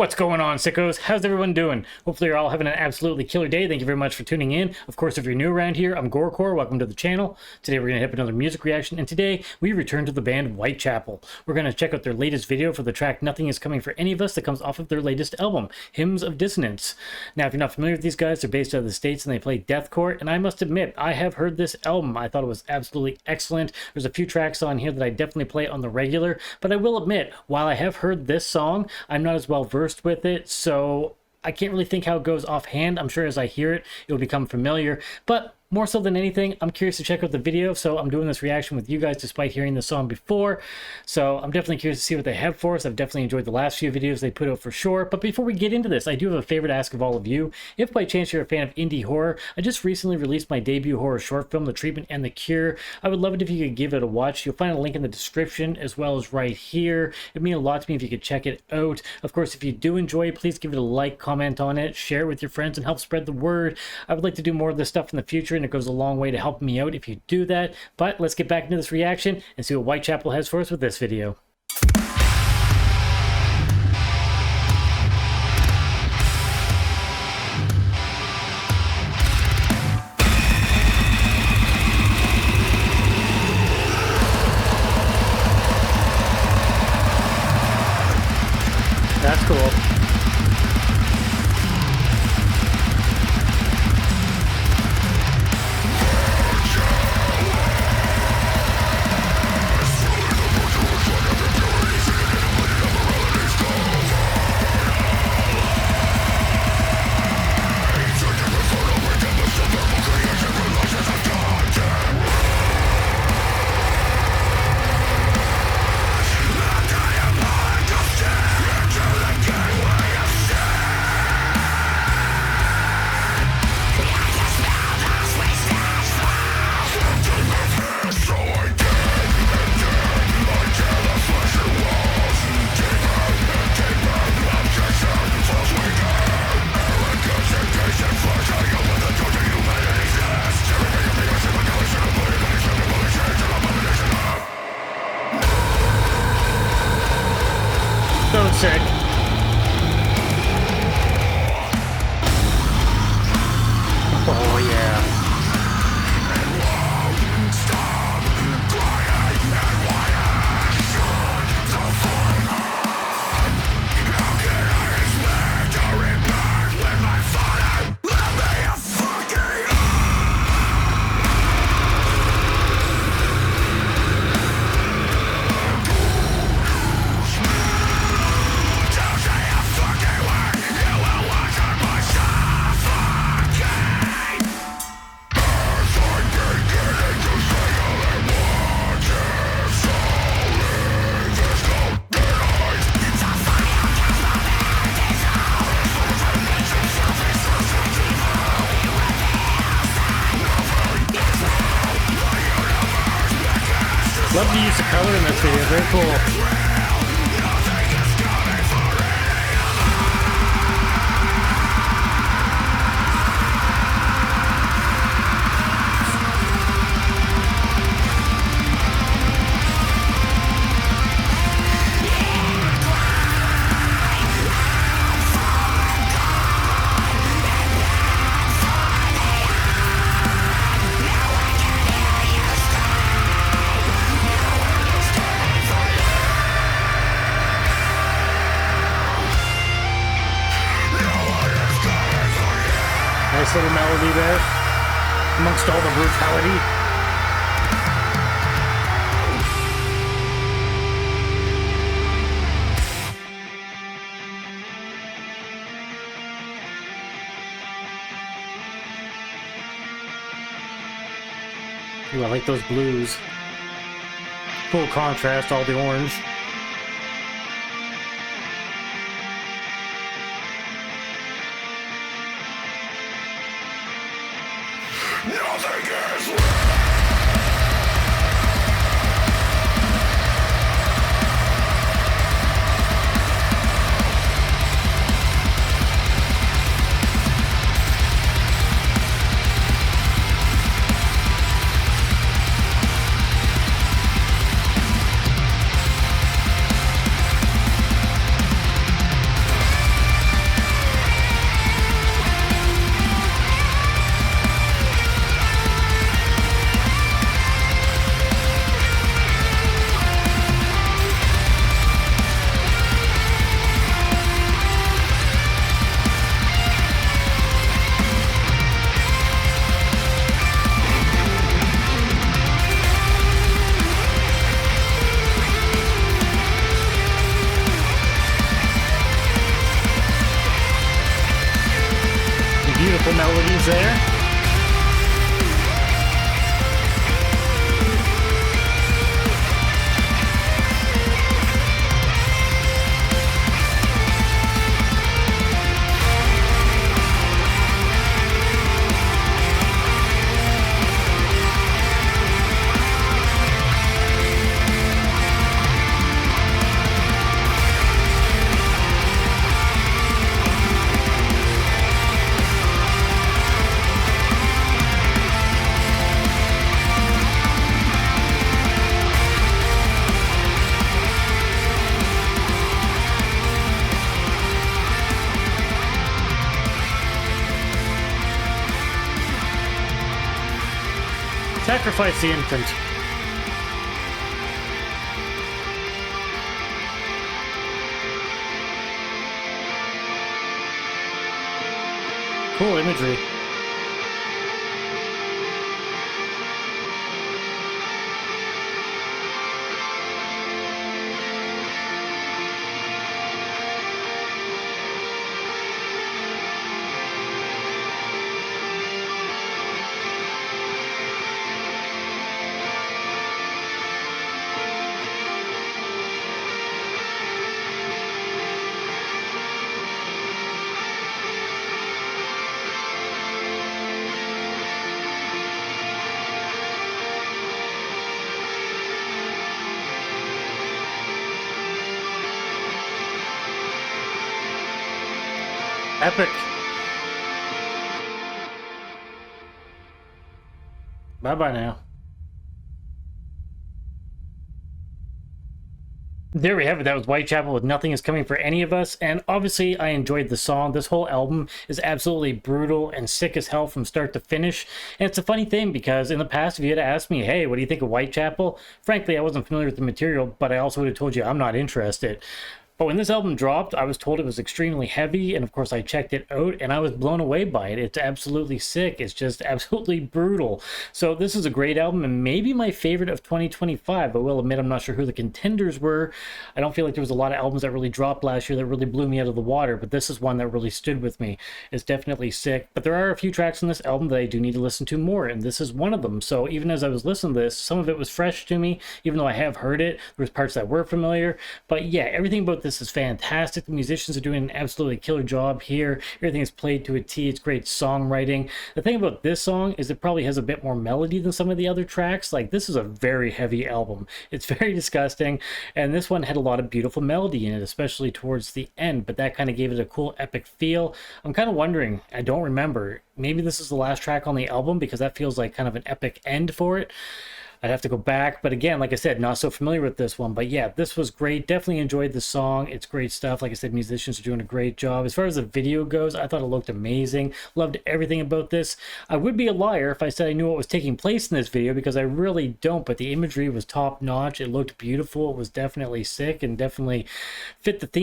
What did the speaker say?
What's going on, sickos? How's everyone doing? Hopefully you're all having an absolutely killer day. Thank you very much for tuning in. Of course, if you're new around here, I'm GoreCore. Welcome to the channel. Today we're going to hit another music reaction, and today we return to the band Whitechapel. We're going to check out their latest video for the track Nothing Is Coming for Any of Us that comes off of their latest album, Hymns of Dissonance. Now, if you're not familiar with these guys, they're based out of the States and they play Deathcore, and I must admit, I have heard this album. I thought it was absolutely excellent. There's a few tracks on here that I definitely play on the regular, but I will admit, while I have heard this song, I'm not as well versed with it, so I can't really think how it goes offhand. I'm sure as I hear it, it will become familiar, but more so than anything, I'm curious to check out the video, so I'm doing this reaction with you guys despite hearing the song before. So I'm definitely curious to see what they have for us. I've definitely enjoyed the last few videos they put out for sure. But before we get into this, I do have a favor to ask of all of you. If by chance you're a fan of indie horror, I just recently released my debut horror short film, The Treatment and the Cure. I would love it if you could give it a watch. You'll find a link in the description as well as right here. It'd mean a lot to me if you could check it out. Of course, if you do enjoy it, please give it a like, comment on it, share it with your friends, and help spread the word. I would like to do more of this stuff in the future, and it goes a long way to help me out if you do that. But let's get back into this reaction and see what Whitechapel has for us with this video. That's cool. So sick. Oh yeah. Love the use of color in this video, very cool. Nice little melody there, amongst all the brutality. Ooh, I like those blues. Full contrast, all the orange. Nothing is real. beautiful melodies there. Sacrifice the infant. Cool imagery. Epic. Bye-bye now. There we have it. That was Whitechapel with Nothing Is Coming for Any of Us. And obviously, I enjoyed the song. This whole album is absolutely brutal and sick as hell from start to finish. And it's a funny thing because in the past, if you had asked me, hey, what do you think of Whitechapel? Frankly, I wasn't familiar with the material, but I also would have told you I'm not interested. But when this album dropped, I was told it was extremely heavy, and of course I checked it out, and I was blown away by it. It's absolutely sick. It's just absolutely brutal. So this is a great album, and maybe my favorite of 2025. I will admit I'm not sure who the contenders were. I don't feel like there was a lot of albums that really dropped last year that really blew me out of the water, but this is one that really stood with me. It's definitely sick, but there are a few tracks on this album that I do need to listen to more, and this is one of them. So even as I was listening to this, some of it was fresh to me, even though I have heard it. There was parts that were familiar, but yeah, everything about this is fantastic. The musicians are doing an absolutely killer job here. Everything is played to a T. It's great songwriting. The thing about this song is it probably has a bit more melody than some of the other tracks. Like, this is a very heavy album. It's very disgusting, and this one had a lot of beautiful melody in it, especially towards the end, but that kind of gave it a cool epic feel. I'm kind of wondering, I don't remember, maybe this is the last track on the album because that feels like kind of an epic end for it. I'd have to go back, but again, like I said, not so familiar with this one. But yeah, this was great. Definitely enjoyed the song. It's great stuff. Like I said, musicians are doing a great job. As far as the video goes, I thought it looked amazing. Loved everything about this. I would be a liar if I said I knew what was taking place in this video, because I really don't, but the imagery was top notch. It looked beautiful. It was definitely sick and definitely fit the theme